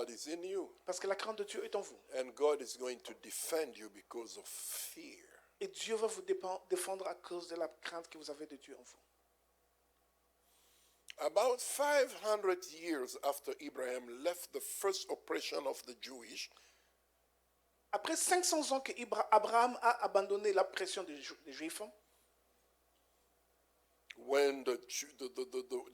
God is in you. Parce que la crainte de Dieu est en vous. And God is going to defend you because of fear. Et Dieu va vous défendre à cause de la crainte que vous avez de Dieu en vous. About 500 years after Abraham left the first oppression of the Jewish, Après 500 ans que Abraham a abandonné la pression des Juifs, when the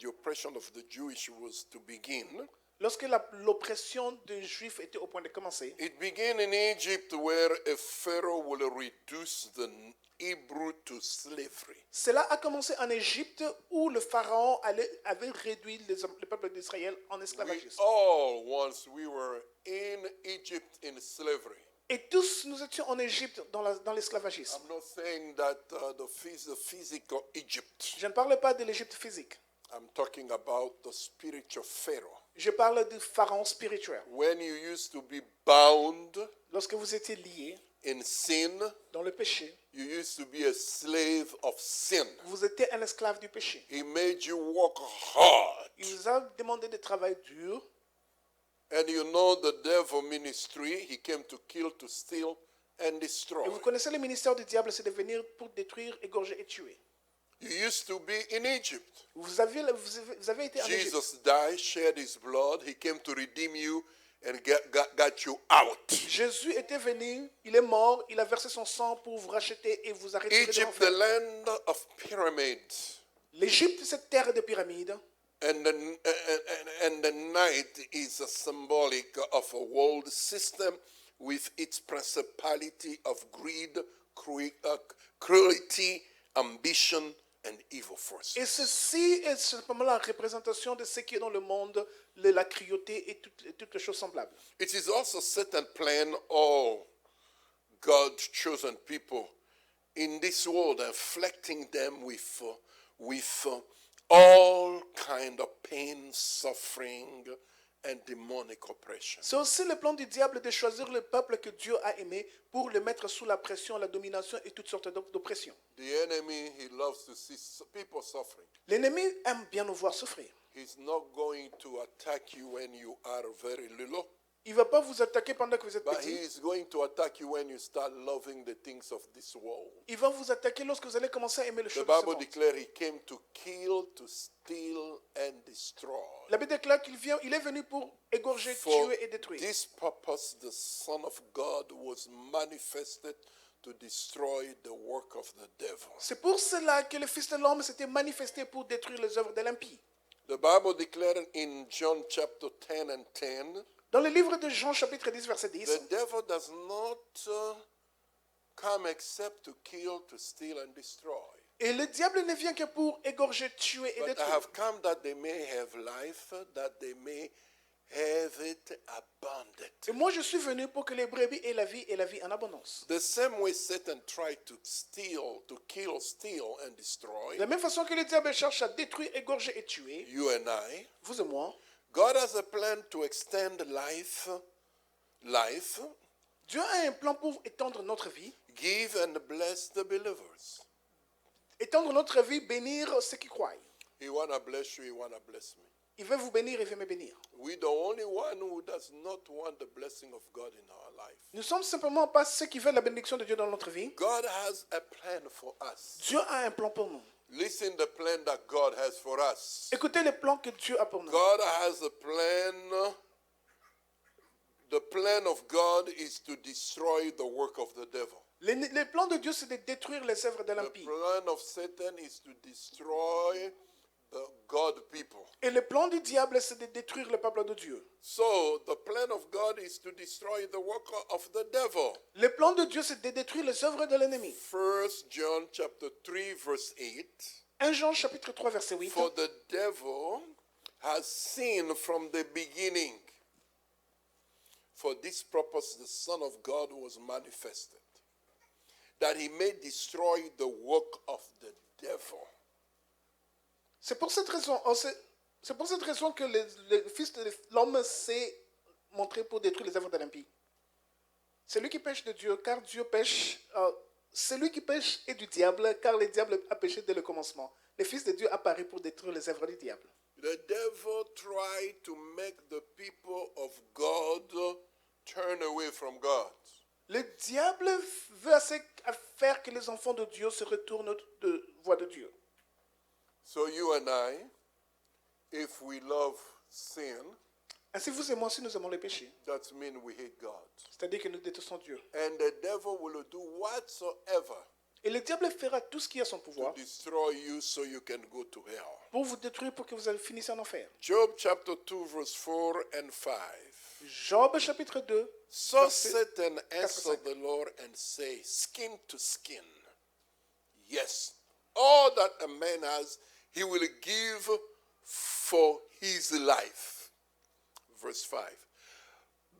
oppression of the Jewish was to begin, lorsque l'oppression des Juifs était au point de commencer, it began in Egypt where a Pharaoh will reduce the Hebrew to slavery. cela a commencé en Égypte où le pharaon avait réduit le peuple d'Israël en We esclavagisme. all, once we were in Egypt in slavery. Et tous nous étions en Égypte dans l'esclavagisme. I'm not saying that the physical Egypt. Je ne parle pas de l'Égypte physique. I'm talking about the spiritual Pharaoh. Je parle du pharaon spirituel. When you used to be bound Lorsque vous étiez liés in sin, dans le péché, you used to be a slave of sin. vous étiez un esclave du péché. He made you work hard. Il vous a demandé de travailler dur. And you know the devil ministry, he came to kill, to steal, and destroy. Et vous connaissez le ministère du diable, c'est de venir pour détruire, égorger et tuer. You used to be in Egypt. Vous avez été en Égypte. Jesus died, shed his blood. He came to redeem you and got you out. Jésus était venu, il est mort, il a versé son sang pour vous racheter et vous arrêter de Egypt, the l'enfer. land of pyramids. L'Égypte, cette terre de pyramides. And the night is a symbolic of a world system with its principality of greed, cruelty, ambition, and evil forces. Et ceci est simplement la représentation de ce qui est dans le monde, la cruauté et toutes les choses semblables. It is also set and plan all God's chosen people in this world, afflicting them with all kind of pain, suffering, and demonic oppression. C'est aussi le plan du diable de choisir le peuple que Dieu a aimé pour le mettre sous la pression, la domination et toutes sortes d'oppressions. The enemy, he loves to see people suffering. L'ennemi aime bien nous voir souffrir. He's not going to attack you when you are very little, Il ne va pas vous attaquer pendant que vous êtes but he petit. is going to attack you when you start loving the things of this world. Il va vous attaquer lorsque vous allez commencer à aimer le The choses de ce Bible monde. declares he came to kill, to steal, and destroy. La Bible déclare qu'il est venu pour égorger, For tuer et détruire. this purpose, the Son of God was manifested to destroy the work of the devil. C'est pour cela que le Fils de l'homme s'était manifesté pour détruire les œuvres de l'impie. The Bible declared in John chapter 10 and 10, Dans le livre de Jean, chapitre 10, verset 10, the devil does not come except to kill, to steal, and destroy. et le diable ne vient que pour égorger, tuer et But I détruire. have come that they may have life, that they may have it abundant. Et moi, je suis venu pour que les brebis aient la vie et la vie en abondance. The same way Satan tried to steal, to kill, steal, and destroy, De la même façon que le diable cherche à détruire, égorger et tuer, you and I, vous et moi, God has a plan to extend life, Dieu a un plan pour étendre notre vie, give and bless the believers. étendre notre vie, bénir ceux qui croient. He wanna bless you, he wanna bless me. Il veut vous bénir et il veut me bénir. We're the only one who does not want the blessing of God in our life. Nous sommes simplement pas ceux qui veulent la bénédiction de Dieu dans notre vie. God has a plan for us. Dieu a un plan pour nous. Listen the plan that God has for us. Écoutez le plan que Dieu a pour nous. God has a plan. The plan of God is to destroy the work of the devil. Le plan de Dieu, c'est de détruire les œuvres de The l'impie. plan of Satan is to destroy the God people. Et le plan du diable, c'est de détruire le peuple de Dieu. So the plan of God is to destroy the work of the devil. Le plan de Dieu, c'est de détruire les œuvres de l'ennemi. 1 John chapter 3 verse 8. 1 Jean chapitre 3 verset 8. For the devil has sinned from the beginning. For this purpose the Son of God was manifested, that he may destroy the work of the devil. C'est pour cette raison que le Fils de l'homme s'est montré pour détruire les œuvres de l'impie. C'est lui qui pêche de Dieu, car Dieu pêche. Celui qui pêche est du diable, car le diable a péché dès le commencement. Le Fils de Dieu apparaît pour détruire les œuvres du diable. The devil tried to make the people of God turn away from God. Le diable veut faire que les enfants de Dieu se retournent de voie de Dieu. So you and I, if we love sin, Ainsi, vous et moi, si nous aimons le péché, that means we hate God. c'est-à-dire que nous détestons Dieu. And the devil will do whatsoever Et le diable fera tout ce qui est à son to pouvoir destroy you so you can go to hell. pour vous détruire, pour que vous finissiez en enfer. Job chapter 2, verse 4 and 5. Job chapitre 2, So verset Satan 4 à answered 5. the Lord and say, skin to skin. Yes, all that a man has, he will give for his life. Verse 5.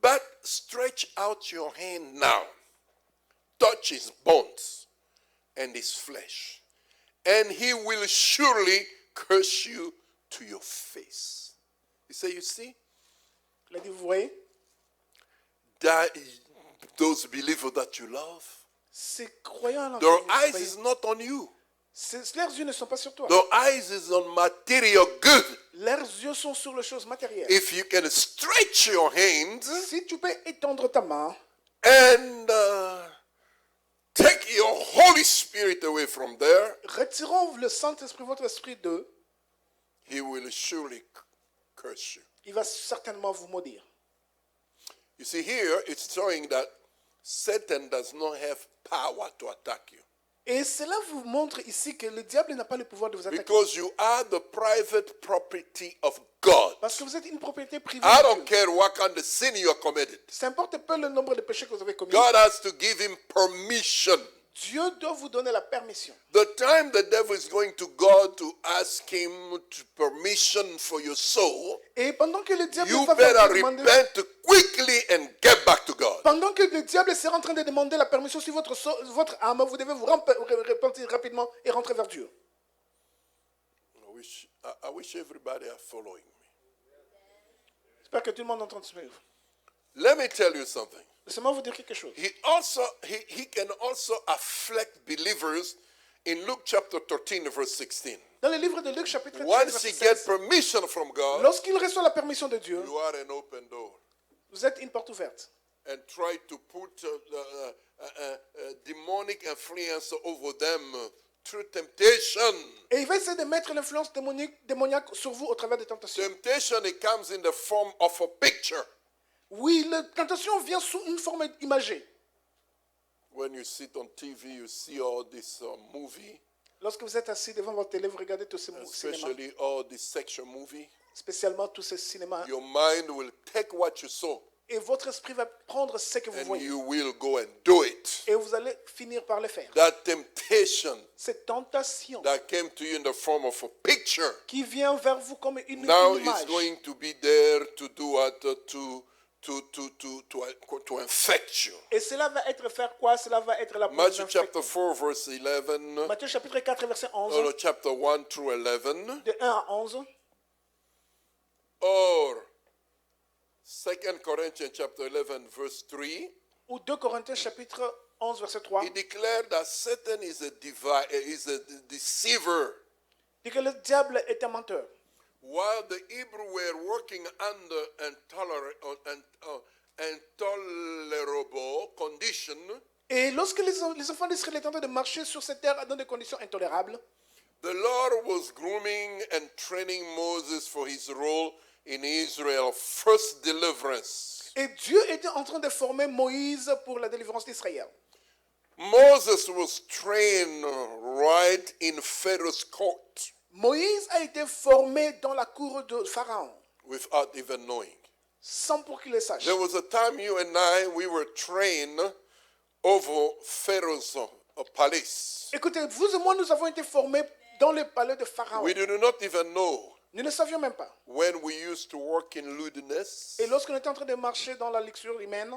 But stretch out your hand now, touch his bones and his flesh, and he will surely curse you to your face. He said, you see, Il a dit, vous voyez, that those believers that you love, ces croyants-là, their que vous eyes croyez, is not on you. leurs yeux ne sont pas sur toi. Their eyes is on material good. Leurs yeux sont sur les choses matérielles. If you can stretch your hands Si tu peux étendre ta main and take your Holy Spirit away from there, retirons le Saint-Esprit, votre esprit d'eux, he will surely curse you. il va certainement vous maudire. You see, here it's showing that Satan does not have power to attack you Et cela vous montre ici que le diable n'a pas le pouvoir de vous attaquer. because you are the private property of God. Parce que vous êtes une propriété privée I de don't Dieu. care what kind of sin you are committed. Ça importe peu le nombre de péchés que vous avez commis. God has to give him permission. Dieu doit vous donner la permission. The time the devil is going to God to ask him to permission for your soul, Et pendant que le diable you va better vous demander, repent quickly and get back to God. pendant que le diable sera en train de demander la permission sur votre âme, vous devez vous repentir rapidement et rentrer vers Dieu. I wish everybody are following me. J'espère que tout le monde est en train de suivre. Let me tell you something. Laissez-moi vous dire quelque chose. He can also afflict believers in Luke chapter 13, verse 16. Dans le livre de Luc, chapitre 13, Once verset he gets 16, permission from God, lorsqu'il reçoit la permission de Dieu, you are an open door. vous êtes une porte ouverte. And try to put demonic influence over them through temptation. Et il va essayer de mettre l'influence démoniaque sur vous au travers des tentations. Temptation, it comes in the form of a picture. Oui, la tentation vient sous une forme imagée. When you sit on TV, you see all this movie, Lorsque vous êtes assis devant votre télé, vous regardez tous ces cinémas, especially all this sexual movie. spécialement tous ces cinémas, Your mind will take what you saw et votre esprit va prendre ce que vous and voyez. you will go and do it. Et vous allez finir par le faire. That temptation Cette tentation that came to you in the form of a picture qui vient vers vous comme une now image, is going to be there to do what? To infect you. et cela va être faire quoi? Cela va être la Matthew infecter. chapter 4, verse 11. Matthieu chapitre 4, verset 11, Or chapter 1 through 11. de 1 à 11, Or 2 Corinthians chapter 11, verse 3. ou 2 Corinthiens chapitre 11, verset 3, He declared that Satan is a deceiver. dit que le diable est un menteur. While the Hebrew were working under intolerable condition, Et lorsque les enfants d'Israël étaient en train de marcher sur cette terre dans des conditions intolérables, the Lord was grooming and training Moses for his role in Israel's first deliverance. et Dieu était en train de former Moïse pour la délivrance d'Israël. Moses was trained right in Pharaoh's court Moïse a été formé dans la cour de Pharaon, without even knowing. sans pour qu'il le sache. There was a time you and I, we were trained over Pharaoh's palace. Écoutez, vous et moi, nous avons été formés dans le palais de Pharaon. We did not even know Nous ne savions même pas. when we used to work in lewdness, Et lorsqu'on était en train de marcher dans la luxure humaine,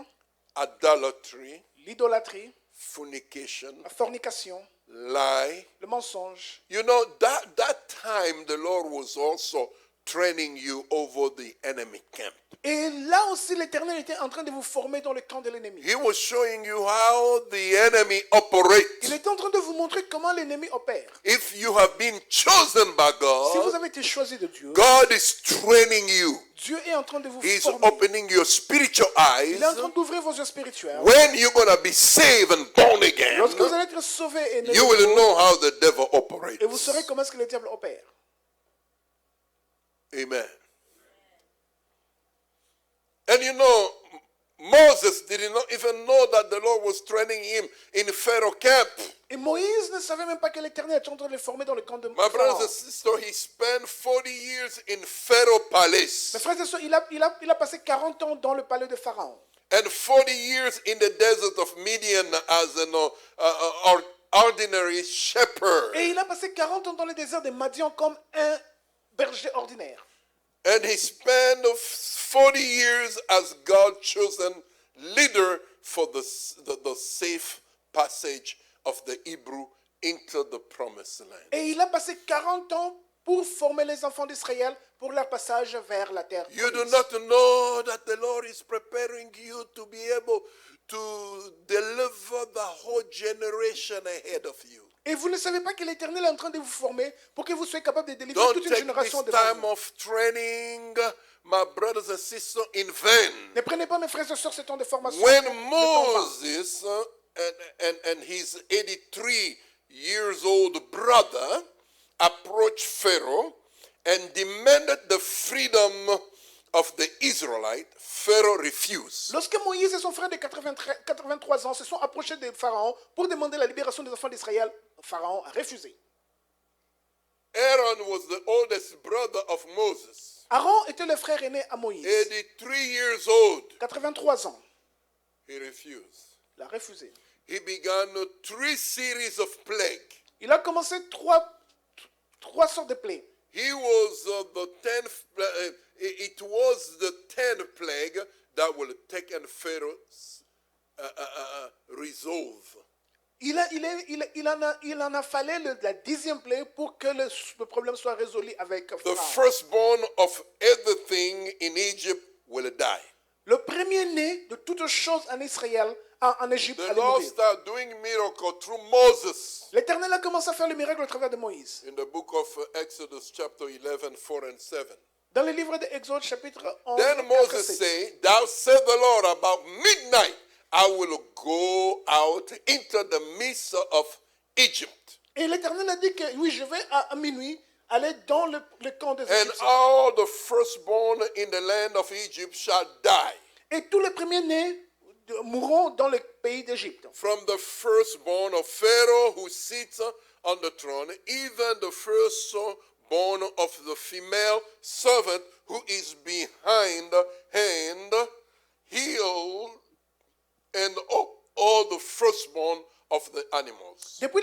idolatry, l'idolâtrie, fornication, la fornication, lie. le mensonge, You know, that time the Lord was also training you over the enemy camp. Et là aussi, l'Éternel était en train de vous former dans le camp de l'ennemi. He was showing you how the enemy operates. Il était en train de vous montrer comment l'ennemi opère. If you have been chosen by Si vous God, avez été choisi de Dieu, God is training you. Dieu est en train de vous He's former. opening your spiritual Il est en eyes. train d'ouvrir vos yeux spirituels. When you're going to be saved and born again, Lorsque vous allez être sauvé et né de you will nouveau, know how the devil operates. et vous saurez comment est-ce que le diable opère. Amen. And you know, Moses did not even know that the Lord was training him in Pharaoh camp. Et Moïse ne savait même pas que l'Éternel était en train de le former dans le camp de My brothers Pharaon. and sisters, he spent 40 years in Pharaoh palace Mes frères et sœurs, il a passé 40 ans dans le palais de Pharaon. and 40 years in the desert of Midian as an ordinary shepherd. Et il a passé 40 ans dans le désert de Madian comme un berger ordinaire. And he spent 40 years as God's chosen leader for the safe passage of the Hebrew into the promised land. Et il a passé 40 ans pour former les enfants d'Israël pour leur passage vers la terre. You do promise. not know that the Lord is preparing you to be able to deliver the whole generation ahead of you. Et vous ne savez pas que l'Éternel est en train de vous former pour que vous soyez capable de délivrer Don't toute une take this génération devant time vous. of training, my brothers and sisters, in vain. Ne prenez pas, mes frères et sœurs, ce temps de formation. When Le temps va. Moses and his 83 years old brother approached Pharaoh and demanded the freedom of the Israelite, Pharaoh refused. Lorsque Moïse et son frère de 83 ans se sont approchés de Pharaon pour demander la libération des enfants d'Israël, Pharaon a refusé. Aaron was the oldest brother of Moses, Aaron était le frère aîné à Moïse, 83 years old. 83 ans. He refused. Il a refusé. He began 3 series of plague. Il a commencé trois sortes de plaies. He was the 10th. It was the 10th plague that will take and Pharaoh's resolve. Il en a fallu la 10e plaie pour que le problème soit résolu avec The Pharaon. firstborn of everything in Egypt will die. Le premier-né de toutes choses en Israël, en Égypte, The allait Lord mourir. started doing miracles through Moses. L'Éternel a commencé à faire le miracle au travers de Moïse. In the book of Exodus, chapter 11, 4 and 7. Dans le livre d'Exode, chapitre 11, Then 4 Moses et 7. said, Thou said the Lord, about midnight I will go out into the midst of Egypt, Et l'Éternel a dit que oui, je vais à minuit aller dans le camp des and Égyptiens. all the firstborn in the land of Egypt shall die. Et tous les premiers-nés mourront dans le pays d'Égypte. From the firstborn of Pharaoh who sits on the throne, even the firstborn of the female servant who is behind hand, heel, and all the firstborn of the animals. Depuis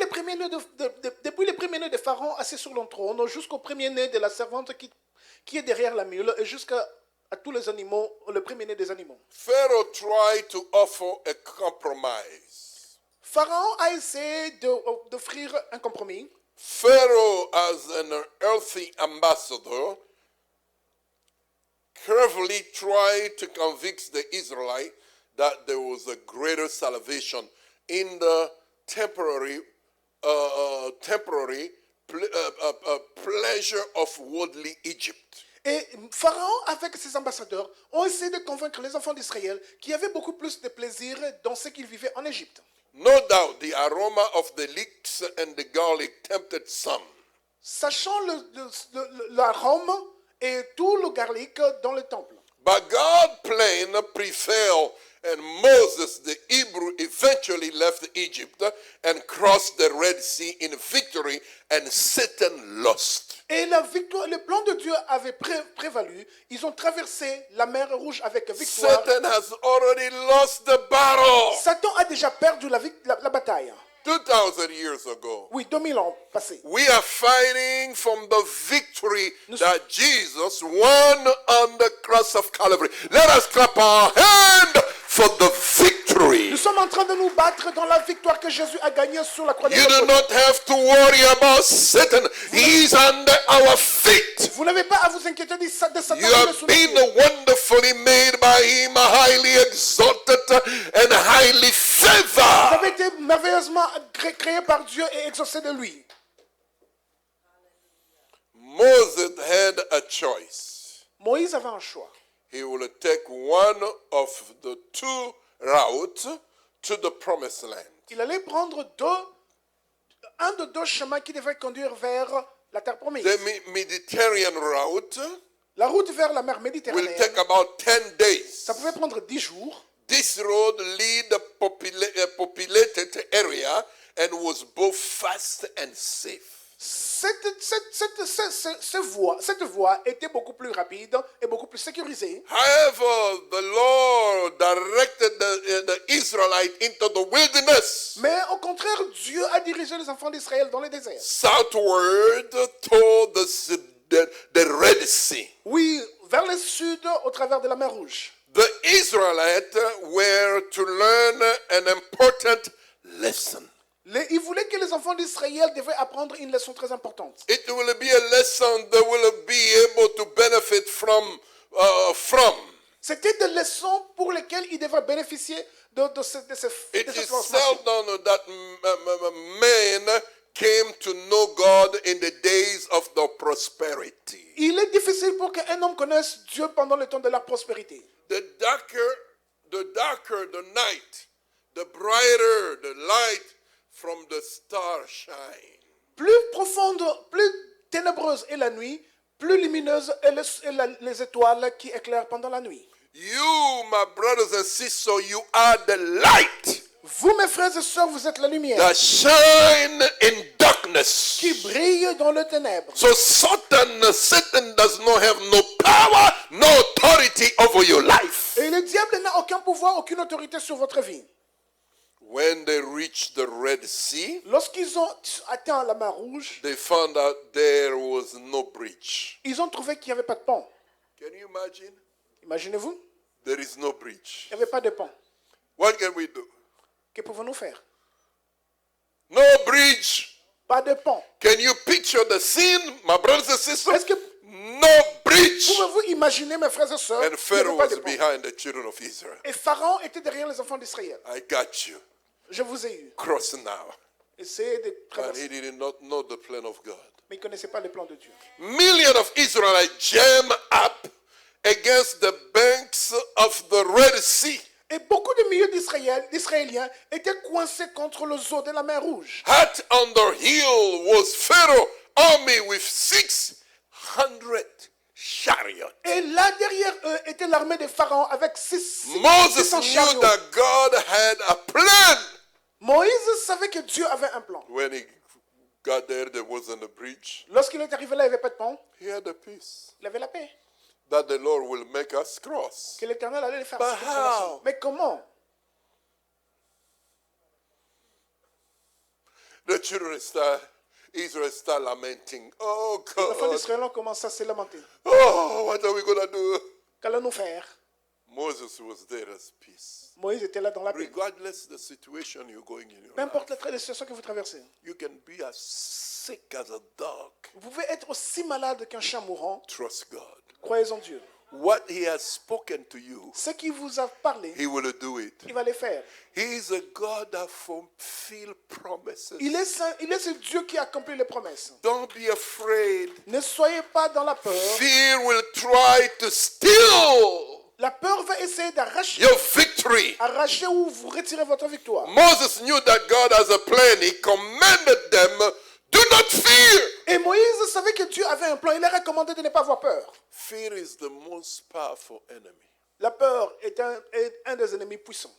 les premiers-nés de Pharaon assis sur le trône jusqu'au premier-né de la servante qui est derrière la mule et jusqu'à tous les animaux, le premier-né des animaux. Pharaoh tried to offer a compromise. Pharaon a essayé d'offrir un compromis. Pharaoh, as an earthly ambassador, carefully tried to convince the Israelite that there was a greater salvation in the temporary pleasure of worldly Egypt. Et Pharaon, avec ses ambassadeurs, ont essayé de convaincre les enfants d'Israël qu'il y avait beaucoup plus de plaisir dans ce qu'ils vivaient en Égypte. No doubt the aroma of the leeks and the garlic tempted some. Sachant l'arôme et tout le garlic dans le temple. But God's plan prevailed, and Moses, the Hebrew, eventually left Egypt and crossed the Red Sea in victory, and Satan lost. Et la victoire, le plan de Dieu avait prévalu. Ils ont traversé la mer Rouge avec victoire. Satan has already lost the battle. Satan a déjà perdu la bataille. 2,000 years ago. Oui, 2000 ans passés. We are fighting from the victory that Jesus won on the cross of Calvary. Let us clap our hand for the victory. Nous sommes en train de nous battre dans la victoire que Jésus a gagnée sur la croix de You do Golgotha. not have to worry about Satan. He is under our feet. Vous Vous n'avez pas à vous inquiéter de Satan. You have been wonderfully made by him, highly exalted and highly Vous favored. avez été merveilleusement créé par Dieu et exaucé de lui. Moses had a choice. Moïse avait un choix. He will take one of the two routes to the promised land. Il allait prendre un de deux chemins qui devaient conduire vers la terre promise. The Mediterranean route La route vers la mer will Méditerranée, take about 10 days. ça pouvait prendre 10 jours. This road lead a populated area and was both fast and safe. Cette voie était beaucoup plus rapide et beaucoup plus sécurisée. However, the Lord directed the Israelite into the wilderness, Mais au contraire, Dieu a dirigé les enfants d'Israël dans le désert. southward toward the Red Sea. Oui, vers le sud, au travers de la mer Rouge. The Israelites were to learn an important lesson. Il voulait que les enfants d'Israël devaient apprendre une leçon très importante. It will be a lesson they will be able to benefit from. C'était des leçons pour lesquelles ils devaient bénéficier de cette It is transformation. seldom that men came to know God in the days of the prosperity. Il est difficile pour qu'un homme connaisse Dieu pendant le temps de la prospérité. The darker the night, the brighter the light from the star shine. Plus profonde, plus ténébreuse est la nuit, plus lumineuse est les étoiles qui éclairent pendant la nuit. You, my brothers and sisters, you are the light Vous, mes frères et sœurs, vous êtes la lumière that shine in darkness. qui brille dans le ténèbre. So Satan does not have no power, no authority over your life. Et le diable n'a aucun pouvoir, aucune autorité sur votre vie. When they reached the Red Sea, Lorsqu'ils ont atteint la mer Rouge, they found out there was no bridge. ils ont trouvé qu'il n'y avait pas de pont. Can you imagine? Imaginez-vous, There is no bridge. il n'y avait pas de pont. What can we do? Que pouvons-nous faire? No bridge. Pas de pont. Can you picture the scene, my brothers and sisters? Est-ce que No bridge. pouvez-vous imaginer, mes frères et sœurs, And qu'il n'y Pharaoh avait pas was de pont? behind the children of Israel. Et Pharaon était derrière les enfants d'Israël. I got you. Je vous ai eu. Cross now. Essayez de And traverser. he did not know the plan of God. Mais ils ne connaissaient pas le plan de Dieu. Millions of Israelites jam up against the banks of the Red Sea. Et beaucoup de milliers d'Israéliens étaient coincés contre le zoo de la mer Rouge. Hat on the hill was Pharaoh's army with 600 chariots. Et là derrière eux était l'armée de Pharaon avec Moses 600 knew chariots. that God had a plan. Moïse savait que Dieu avait un plan. When he got there wasn't a bridge. Lorsqu'il est arrivé là, il n'y avait pas de pont. He had a peace Il avait la paix. that the Lord will make us cross. Que l'Éternel allait les faire. But cette traversée. how? Mais comment? The children Israel start lamenting. Oh Les enfants God. d'Israël ont commencé à se lamenter. Oh, what are we going to do? Qu'allons-nous faire? Moses was there as peace. Moïse était là dans la paix. Regardless the situation you're going in your Peu importe life, la situation que vous traversez. you can be as sick as a dog. Vous pouvez être aussi malade qu'un chat mourant. Trust God. Croyez en Dieu. What he has spoken to you, Ce qui vous a parlé, he will do it. il va les faire. He is a God that fulfills promises. Il est ce Dieu qui accomplit les promesses. Don't be afraid. Ne soyez pas dans la peur. Fear will try to steal La peur va essayer d'arracher your victory. ou vous retirer votre victoire. Moses knew that God has a plan. He commanded them, do not fear. Et Moïse savait que Dieu avait un plan. Il leur a recommandé de ne pas avoir peur. Fear is the most powerful enemy. La peur est un des ennemis puissants.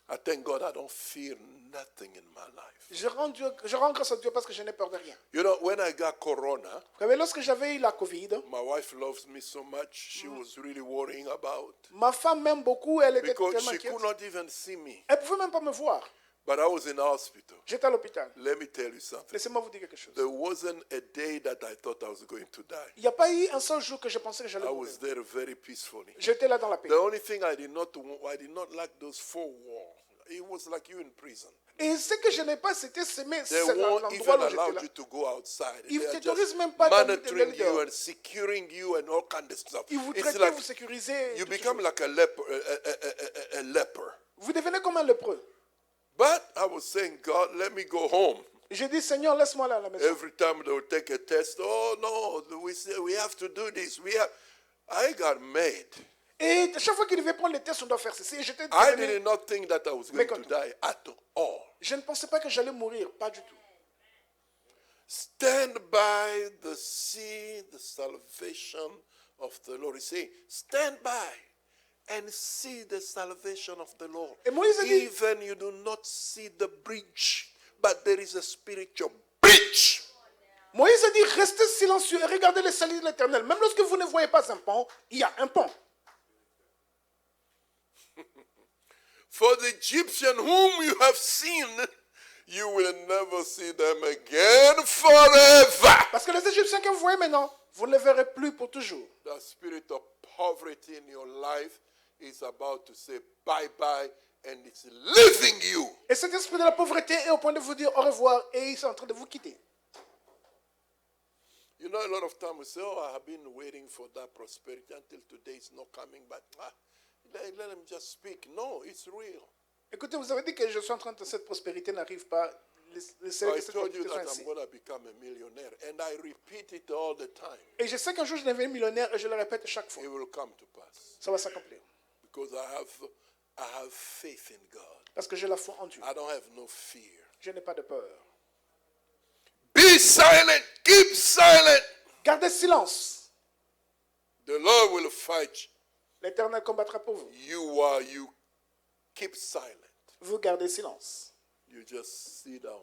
I thank God I don't fear nothing in my life. Je rends grâce à Dieu parce que je n'ai peur de rien. You know, when I got corona, Vous savez, lorsque j'avais eu la Covid, my wife loves me so much, she was really worrying about. ma femme m'aime beaucoup. Elle était Because tellement she inquiète. could not even see me. Elle ne pouvait même pas me voir. But I was in the hospital. J'étais à l'hôpital. Let me tell you something. Laissez-moi vous dire quelque chose. There wasn't a day that I thought I was going to die. Il n'y a pas eu un seul jour que je pensais que j'allais I mourir. was there very peacefully. J'étais là dans la paix. The only thing I did not like those 4 walls. it was like you in prison. Et ce que je n'ai pas, c'était s'aimer. They C'est won't l'endroit even où j'étais allow là. you to go outside. Ils They are t'autorisent just même pas d'aller monitoring you dehors. and securing you and all kinds of stuff. Ils vous It's traitent, like vous sécurisez. you toutes ces become choses. like a leper. A leper. Vous devenez comme un lépreux. But I was saying, God, let me go home. J'ai dit, Seigneur, laisse-moi là à la maison. Every time they would take a test, oh no, we say we have to do this. I got made. Et à chaque fois qu'il devait prendre les tests, on doit faire ceci. Et j'étais I devenu- did not think that I was going to die at all. Je ne pensais pas que j'allais mourir, pas du tout. Stand by the see the salvation of the Lord. He say, stand by and see the salvation of the Lord. Et Moïse a dit- Even you do not see the bridge, but there is a spiritual bridge. Moïse a dit, restez silencieux et regardez les saluts de l'Éternel. Même lorsque vous ne voyez pas un pont, il y a un pont. For the Egyptian whom you have seen, you will never see them again forever. Parce que les Égyptiens que vous voyez maintenant, vous ne les verrez plus pour toujours. The spirit of poverty in your life is about to say bye-bye and it's leaving you. Et cet esprit de la pauvreté est au point de vous dire au revoir et il est en train de vous quitter. You know, a lot of times we say, oh, I have been waiting for that prosperity until today it's not coming back. Let them just speak. No, it's real. Écoutez, vous avez dit que je suis en train de cette prospérité n'arrive pas. Laissez I que cette told you prospérité soit that ainsi. I'm going to become a millionaire, and I repeat it all the time. Et je sais qu'un jour je deviendrai millionnaire et je le répète chaque fois. It will come to pass Ça va s'accomplir. because I have faith in God. Parce que j'ai la foi en Dieu. I don't have no fear. Je n'ai pas de peur. Be silent. Keep silent. Gardez silence. The Lord will fight L'Éternel combattra pour vous. you while you keep silent. Vous gardez silence. You just sit down.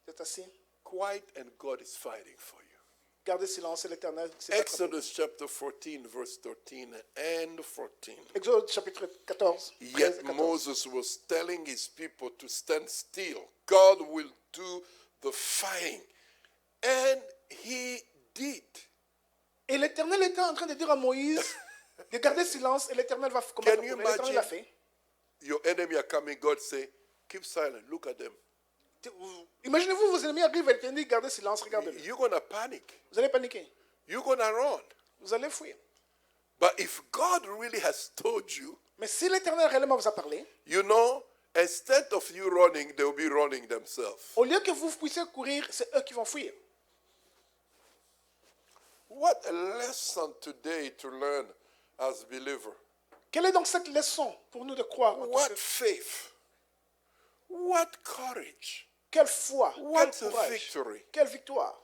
Vous êtes assis. Quiet and God is fighting for you. Gardez silence et l'Éternel se battra pour vous. Exodus chapter 14, verse 13 and 14. Exode chapitre 14. 13 et Yet 14. Moses was telling his people to stand still. God will do the fighting. And he did. Et l'Éternel était en train de dire à Moïse de garder silence et l'Éternel va combattre Can you pour lui. L'Éternel l'a imagine? fait. Your enemy are coming. God say, keep silent. Look at them. Imaginez-vous, vos ennemis arrivent et l'Éternel dit gardez silence, regardez-le. You're going to panic. Vous allez paniquer. You're going to run. Vous allez fuir. But if God really has told you, Mais si l'Éternel réellement vous a parlé, you know, instead of you running, they will be running themselves. au lieu que vous puissiez courir, c'est eux qui vont fuir. What a lesson today to learn as believer. Quelle est donc cette leçon pour nous de croire en tant What que- faith. What courage. Quelle foi, What quel a courage, victory. quelle victoire.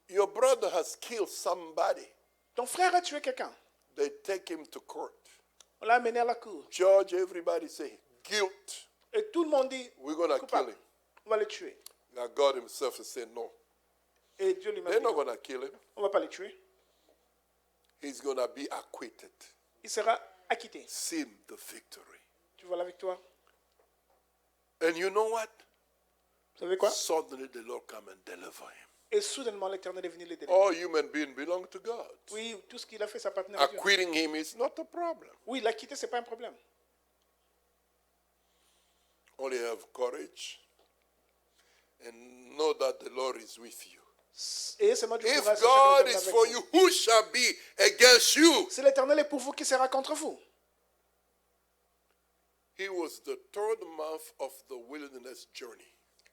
Your brother has killed somebody. Ton frère a tué quelqu'un. They take him to court. On l'a amené à la cour. Judge, everybody say, guilt. Et tout le monde dit, We're going to kill coupable, him. on va le tuer. Now God himself is saying, no. Et Dieu lui-même They're dit, not going to kill him. on ne va pas le tuer. He's going to be acquitted. Il sera acquitté. Seen the victory. Tu vois la victoire? And you know what? Vous savez quoi? Suddenly the Lord come and deliver him. Et soudainement, l'Éternel est venu les délivrer. All human beings belong to God. Oui, tout ce qu'il a fait, ça appartenait à Dieu. Acquitting him is not a problem. Oui, l'acquitter, ce n'est pas un problème. Only have courage and know that the Lord is with you. Et seulement du If courage, sachez que God l'Éternel est is avec for vous. you, who shall be against you? Si l'Éternel est pour vous, qui sera contre vous? He was the third month of the wilderness journey.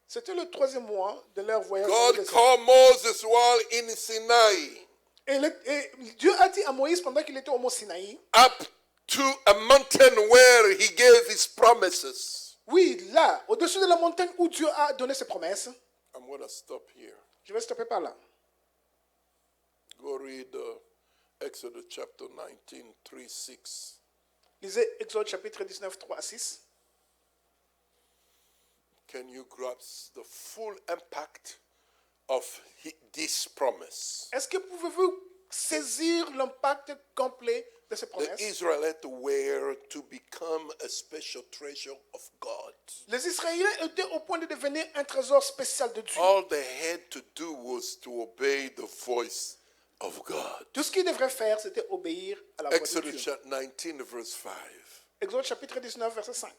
C'était le 3e mois de leur voyage. dans God le désert. called Moses while in Sinai Et Dieu a dit à Moïse pendant qu'il était au mont Sinaï, up to a mountain where he gave his promises. oui, là, au-dessus de la montagne où Dieu a donné ses promesses, I'm going to stop here. je vais stopper par là. Go read Exodus chapter 19, 3, 6. Lisez Exode chapitre 19, 3 à 6. Can you grasp the full impact of this promise? Est-ce que pouvez-vous saisir l'impact complet de ces The promesses? Israelites were to become a special treasure of God. Les Israéliens étaient au point de devenir un trésor spécial de Dieu. All they had to do was to obey the voice of God. Tout ce qu'il devrait faire, c'était obéir à la voix de Exodus Dieu. chapter 19, verse 5. Exode chapitre 19, verset 5.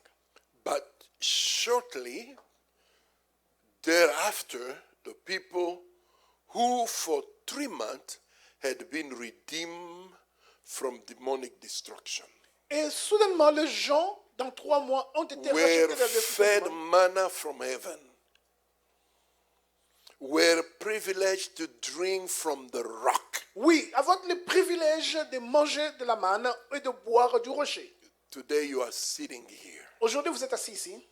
But shortly thereafter, the people who for 3 months had been redeemed from demonic destruction Et soudainement, les gens, dans 3 mois, ont été were rachetés de la fed destruction. manna from heaven, were privileged to drink from the rock. Oui, avoir le privilège de manger de la manne et de boire du rocher. Today you are sitting here. Aujourd'hui, vous êtes assis ici.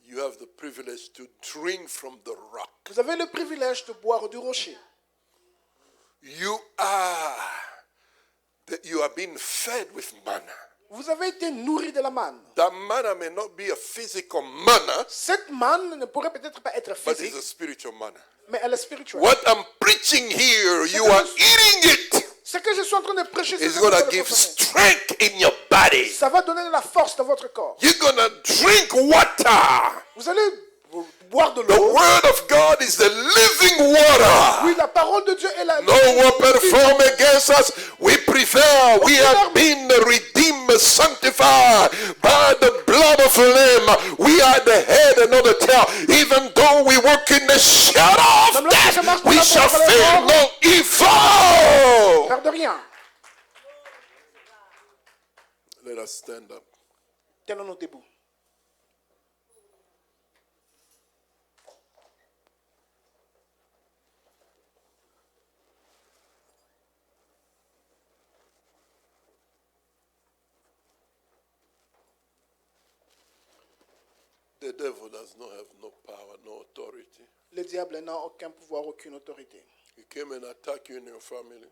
You have the privilege to drink from the rock. Vous avez le privilège de boire du rocher. You are being fed with manna. Vous avez été nourri de la manne. That manna may not be a physical manna, Cette manne ne pourrait peut-être pas être but physique, it's a spiritual manna. mais elle est spirituelle. What I'm preaching here, you are eating it. Ce que je suis en train de prêcher, c'est It's que going vous to allez give consommer. strength in your body. Ça va donner de la force dans votre corps. You're going to drink water. Vous allez boire de The l'eau. word of God is the living water. Oui, la parole de Dieu est la No weapon formed against us. We prevail. We have been redeemed, sanctified by the blood of the Lamb. We are the head and not the tail. Even though we walk in the shadow of death, we shall fear no evil. Peur de rien. Let us stand up. Tenons-nous debout. The devil does not have no power, no authority. Le diable n'a aucun pouvoir, aucune autorité. He came and attacked you in your family.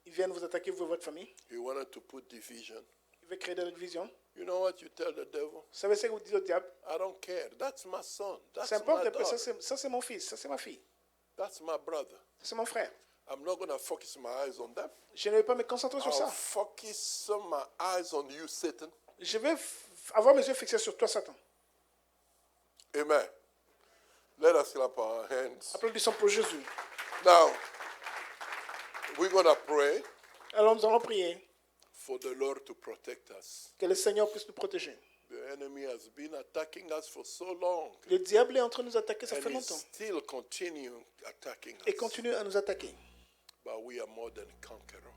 Il vient vous attaquer, vous et votre famille. He wanted to put division. Il veut créer de la division. You know what you tell the devil? Vous savez ce que vous dites au diable? I don't care. That's my son. That's C'est my important, daughter. ça c'est mon fils, ça c'est ma fille, That's my brother. ça c'est mon frère. I'm not going to focus my eyes on them. Je ne vais pas me concentrer sur I'll ça. focus my eyes on you, Satan. Je vais avoir mes yeux fixés sur toi, Satan. Amen. Let us clap our hands. Applaudissons pour Jésus. Now, we're going to pray Alors nous allons prier for the Lord to protect us. que le Seigneur puisse nous protéger. The enemy has been attacking us for so long. Le diable est en train de nous attaquer, ça And fait he's longtemps. still continuing attacking Et us. continue à nous attaquer. But we are more than conquerors.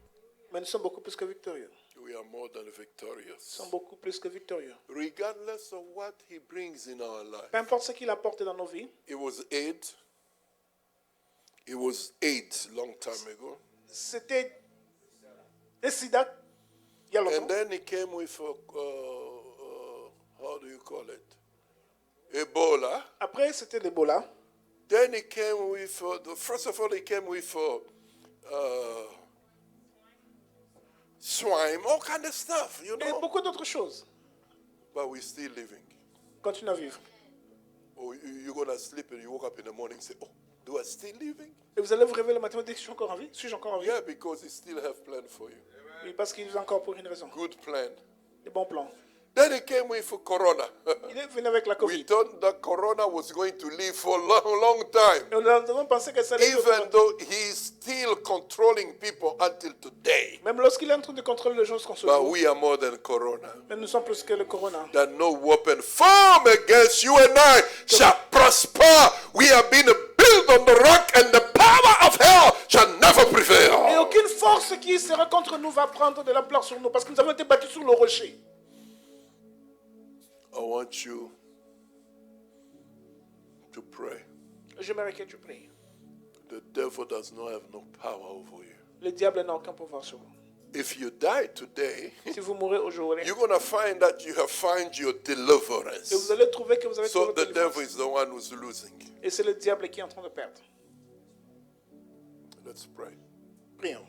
Mais nous sommes beaucoup plus que victorieux. We are more than Nous victorious. sommes beaucoup plus que victorieux. Regardless of what he brings in our life. Peu importe ce qu'il apporte dans nos vies, It was AIDS. It was AIDS long time ago. c'était le sida il y a And longtemps. then he came with, how do you call it? Ebola. Après, c'était l'Ebola. Then he came with, first of all, he came with swine, all kind of stuff, you Et know. beaucoup d'autres choses. But we're still living. Continue à vivre. Oh, you go to sleep and you woke up in the morning and say, oh, do I still living? Et vous allez vous réveiller le matin et dire, suis-je encore en vie? Suis-je encore en vie? Yeah, because he still have plan for you. Oui, parce qu'il est encore pour une raison. Good plan. Des bons plans. Then he came with corona. Il est venu avec la We Covid. thought that corona was going to live for a long, long time. Et nous avons pensé que ça allait Even though he's still controlling people until today. même lorsqu'il est en train de contrôler les gens qu'on se But joue. we are more than corona. Mais nous sommes plus que le corona. That no weapon formed against you and I shall prosper. We have been built on the rock, and the power of hell shall never Et prevail. aucune force qui sera contre nous va prendre de la place sur nous parce que nous avons été battus sur le rocher. I want you to pray. J'aimerais que tu pries. The devil does not have no power over you. Le diable n'a aucun pouvoir sur vous. If you die today, Si vous mourrez aujourd'hui, you're going to find that you have found your et vous deliverance. allez trouver que vous avez So trouvé the votre délivrance. devil is the one who's losing. Et c'est le diable qui est en train de perdre. Let's pray. Prions.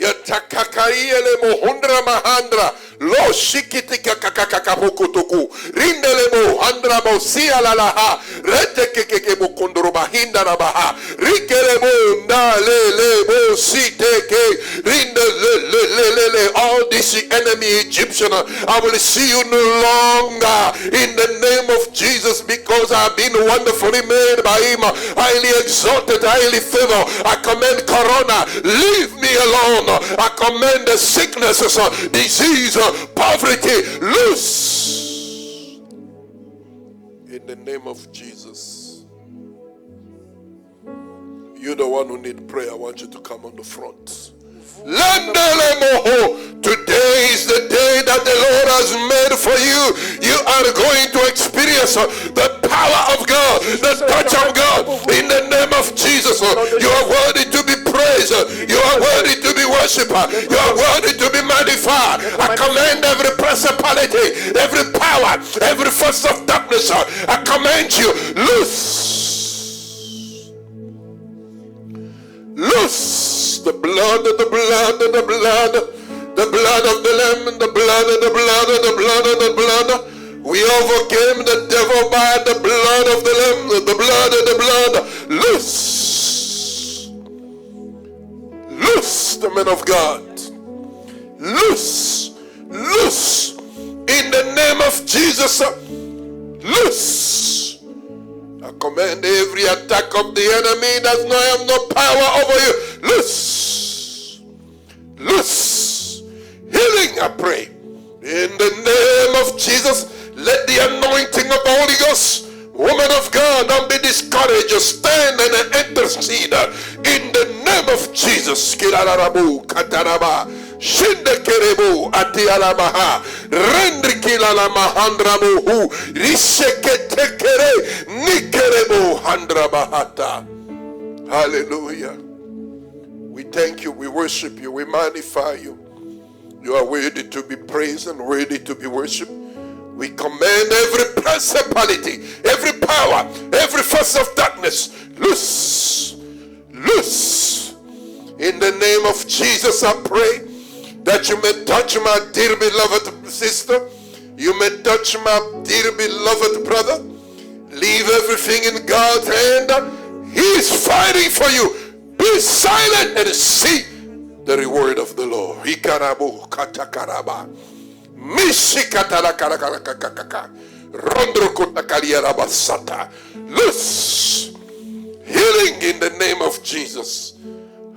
Yatakakaiele mohundra mahandra lo shikiti kakakakabukutuku rindele mohandra mosia lalaha rete kekeke mokondro mahinda na baha rikele mo na le mo siteke rindele le all this enemy enemy Egyptian. I will see you no longer in the name of Jesus, because I have been wonderfully made by him, highly exalted, highly favored. I command corona, leave me alone. I command the sicknesses, disease, poverty, loose in the name of Jesus. You're the one who need prayer. I want you to come on the front. Today is the day that the Lord has made for you. You are going to experience the power of God, the touch of God in the name of Jesus. You are worthy to be praised. You are worthy to be worshipped. You are worthy to be magnified. I command every principality, every power, every force of darkness, I command you, loose. Loose the blood, the blood, the blood, the blood of the Lamb, the blood, the blood, the blood, the blood. We overcame the devil by the blood of the Lamb, the blood, the blood. Loose, loose the man of God. Loose, loose in the name of Jesus. Loose. I command every attack of the enemy that I have no power over you. Loose. Loose. Healing, I pray. In the name of Jesus, let the anointing of the Holy Ghost, woman of God, don't be discouraged. Stand and intercede. In the name of Jesus. Shinde kerebo ati alamaha rendri kilala mahandramu rishekete kere nikerebo handrabahata. Hallelujah. We thank you, we worship you, we magnify you. You are worthy to be praised and worthy to be worshipped. We command every principality, every power, every force of darkness, loose, loose. In the name of Jesus, I pray that you may touch my dear beloved sister. You may touch my dear beloved brother. Leave everything in God's hand. He is fighting for you. Be silent and see the reward of the Lord. Ikarabu katakaraba. Mishikatalakarakakakaka. Rondrokotakaliarabasata. Loose. Healing in the name of Jesus.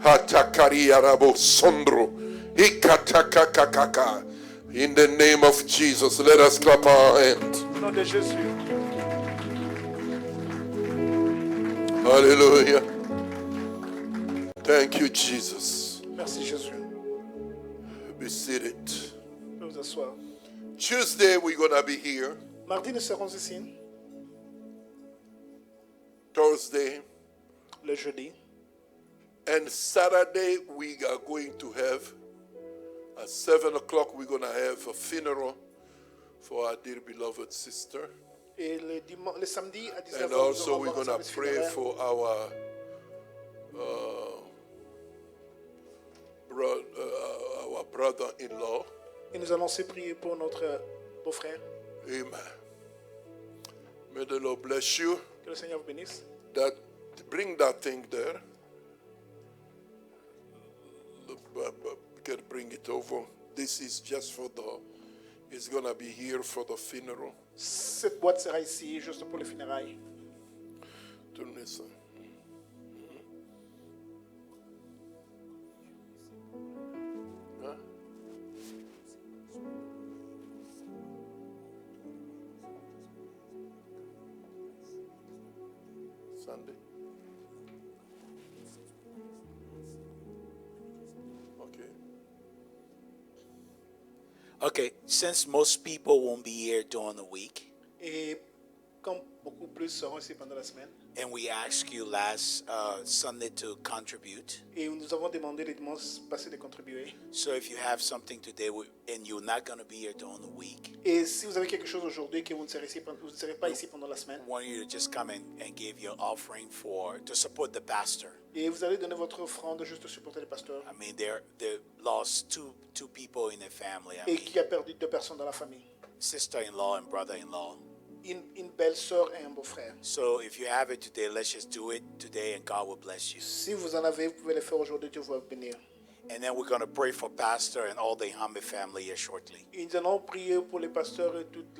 Hatakariarabo sondro. In the name of Jesus, let us clap our hands. Au nom de Jésus. Hallelujah. Thank you, Jesus. Merci Jésus. Be seated. Vous vous asseoir. Tuesday, we're going to be here. Mardi, nous serons ici. Thursday. Le jeudi. And Saturday, we are going to have, at 7 o'clock, we're going to have a funeral for our dear beloved sister. Et le samedi à 19h, And also we're going to pray for our brother-in-law. Et nous allons aussi prier pour notre beau-frère. Amen. May the Lord bless you. Que le Seigneur vous bénisse. Bring that thing there. Can bring it over. This is just for it's going to be here for the funeral. Cette boîte sera ici juste pour les funérailles. Tournez ça. Hein? Sunday. Okay, since most people won't be here during the week, Et comme beaucoup plus seront ici pendant la semaine, and we asked you last Sunday to contribute, et nous avons demandé les dimanches passés de contribuer. so if you have something today and you're not going to be here during the week, Et si vous avez quelque chose aujourd'hui que vous ne serez pas ici pendant la semaine, I want you to just come and give your offering to support the pastor. et vous allez donner votre offrande juste pour supporter le pasteur, I mean, they lost two people in their family. I et mean, qui a perdu 2 personnes dans la famille, sister-in-law and brother-in-law. une belle-sœur et un beau-frère. So if you have it today, let's just do it today and God will bless you. Si vous en avez, vous pouvez le faire aujourd'hui, Dieu va vous bénir. And then we're going to pray for Pastor and all the Hamid family here shortly. Et nous allons prier pour les pasteurs et toute la